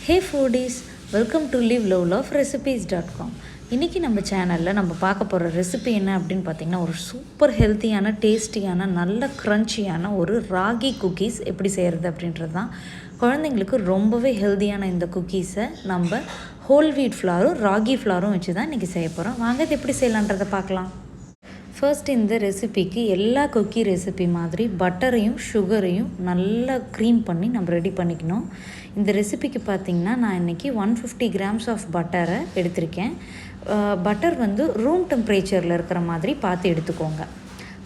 Hey foodies, welcome to liveloveloverecipes.com. இன்றைக்கி நம்ம சேனலில் நம்ம பார்க்க போகிற ரெசிபி என்ன அப்படின்னு பார்த்திங்கன்னா, ஒரு சூப்பர் ஹெல்த்தியான டேஸ்டியான நல்ல க்ரன்ச்சியான ஒரு ராகி குக்கீஸ் எப்படி செய்கிறது அப்படின்றது தான். குழந்தைங்களுக்கு ரொம்பவே ஹெல்த்தியான இந்த குக்கீஸை நம்ம ஹோல் வீட் ஃப்ளாரும் ராகி ஃப்ளாரும் வச்சு தான் இன்றைக்கி செய்ய போகிறோம். வாங்க இது எப்படி செய்யலான்றதை பார்க்கலாம். ஃபர்ஸ்ட் இந்த ரெசிபிக்கு எல்லா குக்கி ரெசிபி மாதிரி பட்டரையும் சுகரையும் நல்லா க்ரீம் பண்ணி நம்ம ரெடி பண்ணிக்கணும். இந்த ரெசிபிக்கு பார்த்திங்கன்னா நான் இன்றைக்கி 150 grams ஆஃப் பட்டரை எடுத்திருக்கேன். பட்டர் வந்து ரூம் டெம்பரேச்சரில் இருக்கிற மாதிரி பார்த்து எடுத்துக்கோங்க.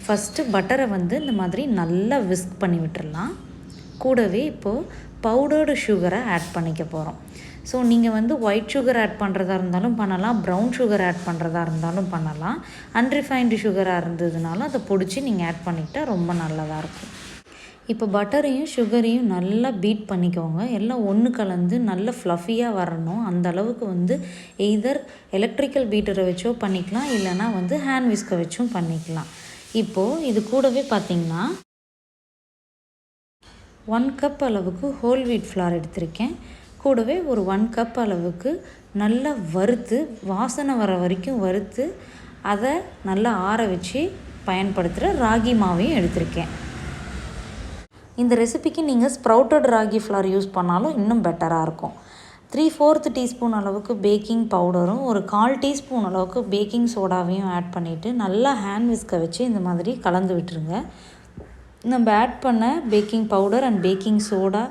ஃபஸ்ட்டு பட்டரை வந்து இந்த மாதிரி நல்லா விஸ்க் பண்ணி விட்டுடலாம். கூடவே இப்போது பவுடர்டு சுகரை ஆட் பண்ணிக்க போகிறோம். ஸோ நீங்கள் வந்து ஒயிட் சுகர் ஆட் பண்ணுறதா இருந்தாலும் பண்ணலாம், ப்ரௌன் சுகர் ஆட் பண்ணுறதா இருந்தாலும் பண்ணலாம். அன்ரிஃபைன்டு சுகராக இருந்ததுனாலும் அதை பொடிச்சு நீங்கள் ஆட் பண்ணிக்கிட்டால் ரொம்ப நல்லதாக இருக்கும். இப்போ பட்டரையும் சுகரையும் நல்லா பீட் பண்ணிக்கோங்க. எல்லாம் ஒன்று கலந்து நல்ல ஃப்ளஃபியாக வரணும். அந்த அளவுக்கு வந்து எய்தர் எலக்ட்ரிக்கல் பீட்டரை வச்சோ பண்ணிக்கலாம், இல்லைனா வந்து ஹேண்ட் விஸ்கை வச்சும் பண்ணிக்கலாம். இப்போது இது கூடவே பார்த்திங்கன்னா 1 கப் அளவுக்கு ஹோல் வீட் ஃப்ளார் எடுத்திருக்கேன். கூடவே ஒரு 1 கப் அளவுக்கு நல்லா வறுத்து வாசனை வர வரைக்கும் வறுத்து அதை நல்லா ஆற வச்சு பயன்படுத்துகிற ராகி மாவையும் எடுத்திருக்கேன். இந்த ரெசிபிக்கு நீங்கள் ஸ்ப்ரவுட்டட் ராகி ஃப்ளார் யூஸ் பண்ணாலும் இன்னும் பெட்டராக இருக்கும். 3/4 டீஸ்பூன் அளவுக்கு பேக்கிங் பவுடரும் ஒரு 1/4 டீஸ்பூன் அளவுக்கு பேக்கிங் சோடாவையும் ஆட் பண்ணிவிட்டு நல்லா ஹேண்ட் விஸ்கை வச்சு இந்த மாதிரி கலந்து விட்டுருங்க. நம்ம ஆட் பண்ண baking powder and baking soda,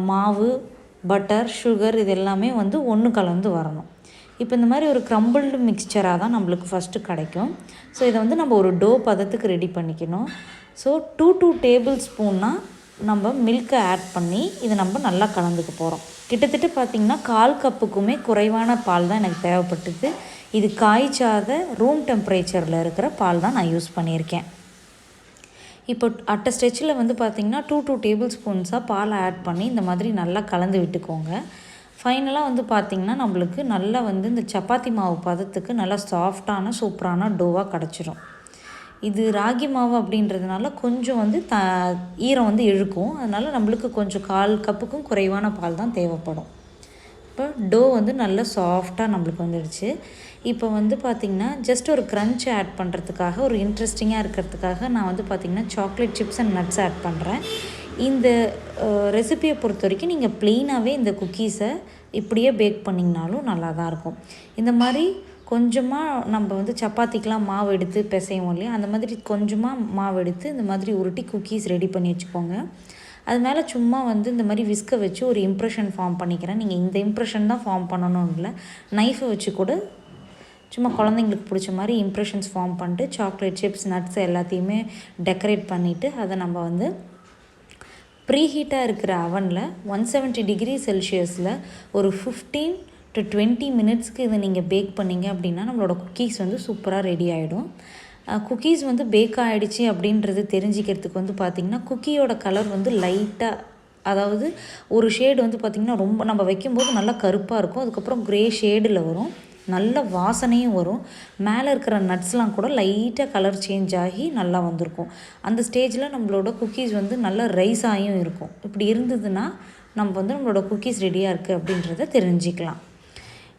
மாவு, பட்டர், சுகர் இது எல்லாமே வந்து ஒன்று கலந்து வரணும். இப்போ இந்த மாதிரி ஒரு க்ரம்பிள்டு மிக்சராக தான் நம்மளுக்கு ஃபஸ்ட்டு கிடைக்கும். ஸோ இதை வந்து நம்ம ஒரு டோ பதத்துக்கு ரெடி பண்ணிக்கணும். ஸோ 2 டேபிள் ஸ்பூன்னாக நம்ம மில்கை ஆட் பண்ணி இதை நம்ம நல்லா கலந்துக்க போகிறோம். கிட்டத்தட்ட பார்த்திங்கன்னா 1/4 கப்புக்குமே குறைவான பால் தான் எனக்கு தேவைப்பட்டது. இது காய்ச்சாத ரூம் டெம்பரேச்சரில் இருக்கிற பால் தான் நான் யூஸ் பண்ணியிருக்கேன். இப்போ அட்ட ஸ்டெச்சில் வந்து பார்த்திங்கன்னா 2 டேபிள் ஸ்பூன்ஸாக பாலை ஆட் பண்ணி இந்த மாதிரி நல்லா கலந்து விட்டுக்கோங்க. ஃபைனலாக வந்து பார்த்திங்கன்னா நம்மளுக்கு நல்லா வந்து இந்த சப்பாத்தி மாவு பதத்துக்கு நல்லா சாஃப்டான சூப்பரான டோவாக கிடச்சிரும். இது ராகி மாவு அப்படின்றதுனால கொஞ்சம் வந்து ஈரம் வந்து இழுக்கும். அதனால் நம்மளுக்கு கொஞ்சம் 1/4 கப்புக்கும் குறைவான பால் தான் தேவைப்படும். இப்போ டோ வந்து நல்லா சாஃப்டாக நம்மளுக்கு வந்துடுச்சு. இப்போ வந்து பார்த்திங்கன்னா ஜஸ்ட் ஒரு க்ரன்ச் ஆட் பண்ணுறதுக்காக, ஒரு இன்ட்ரெஸ்டிங்காக இருக்கிறதுக்காக நான் வந்து பார்த்திங்கன்னா chocolate chips and nuts add பண்ணுறேன். இந்த ரெசிபியை பொறுத்த வரைக்கும் நீங்கள் ப்ளெயினாகவே இந்த குக்கீஸை இப்படியே பேக் பண்ணிங்கனாலும் நல்லா தான் இருக்கும். இந்த மாதிரி கொஞ்சமாக நம்ம வந்து சப்பாத்திக்கெலாம் மாவு எடுத்து பிசைவோம் இல்லையா, அந்த மாதிரி கொஞ்சமாக மாவு எடுத்து இந்த மாதிரி உருட்டி குக்கீஸ் ரெடி பண்ணி வச்சுக்கோங்க. அது மேலே சும்மா வந்து இந்த மாதிரி விஸ்கை வச்சு ஒரு இம்ப்ரெஷன் ஃபார்ம் பண்ணிக்கிறேன். நீங்கள் இந்த இம்ப்ரெஷன் தான் ஃபார்ம் பண்ணணும் இல்லை, நைஃபை வச்சு கூட சும்மா குழந்தைங்களுக்கு பிடிச்ச மாதிரி இம்ப்ரெஷன்ஸ் ஃபார்ம் பண்ணிட்டு சாக்லேட் சிப்ஸ் நட்ஸ் எல்லாத்தையுமே டெக்கரேட் பண்ணிவிட்டு அதை நம்ம வந்து ப்ரீஹீட்டாக இருக்கிற அவனில் 170 டிகிரி செல்சியஸில் ஒரு 15 to 20 மினிட்ஸ்க்கு இதை நீங்கள் பேக் பண்ணிங்க அப்படின்னா நம்மளோட குக்கீஸ் வந்து சூப்பராக ரெடி ஆகிடும். குக்கீஸ் வந்து பேக் ஆகிடுச்சு அப்படின்றது தெரிஞ்சிக்கிறதுக்கு வந்து பார்த்திங்கன்னா குக்கியோட கலர் வந்து லைட்டாக, அதாவது ஒரு ஷேடு வந்து பார்த்திங்கன்னா ரொம்ப நம்ம வைக்கும்போது நல்லா கருப்பாக இருக்கும், அதுக்கப்புறம் க்ரே ஷேடில் வரும், நல்ல வாசனையும் வரும். மேலே இருக்கிற நட்ஸ்லாம் கூட லைட்டாக கலர் சேஞ்ச் ஆகி நல்லா வந்திருக்கும். அந்த ஸ்டேஜில் நம்மளோட குக்கீஸ் வந்து நல்லா ரைஸ் ஆகியும் இருக்கும். இப்படி இருந்ததுன்னா நம்ம வந்து நம்மளோட குக்கீஸ் ரெடியாக இருக்குது அப்படின்றத தெரிஞ்சிக்கலாம்.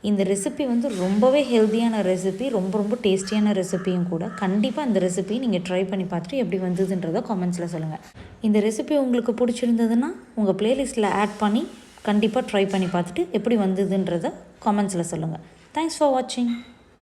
இந்த ரெசிபி வந்து ரொம்பவே ஹெல்த்தியான ரெசிபி, ரொம்ப டேஸ்டியான ரெசிபியும் கூட. கண்டிப்பாக இந்த ரெசிபி நீங்கள் ட்ரை பண்ணி பார்த்துட்டு எப்படி வந்ததுன்றதை கமெண்ட்ஸில் சொல்லுங்கள். இந்த ரெசிபி உங்களுக்கு பிடிச்சிருந்ததுன்னா உங்கள் ப்ளேலிஸ்ட்டில் ஆட் பண்ணி கண்டிப்பாக ட்ரை பண்ணி பார்த்துட்டு எப்படி வந்ததுன்றதை கமெண்ட்ஸில் சொல்லுங்கள். Thanks for watching.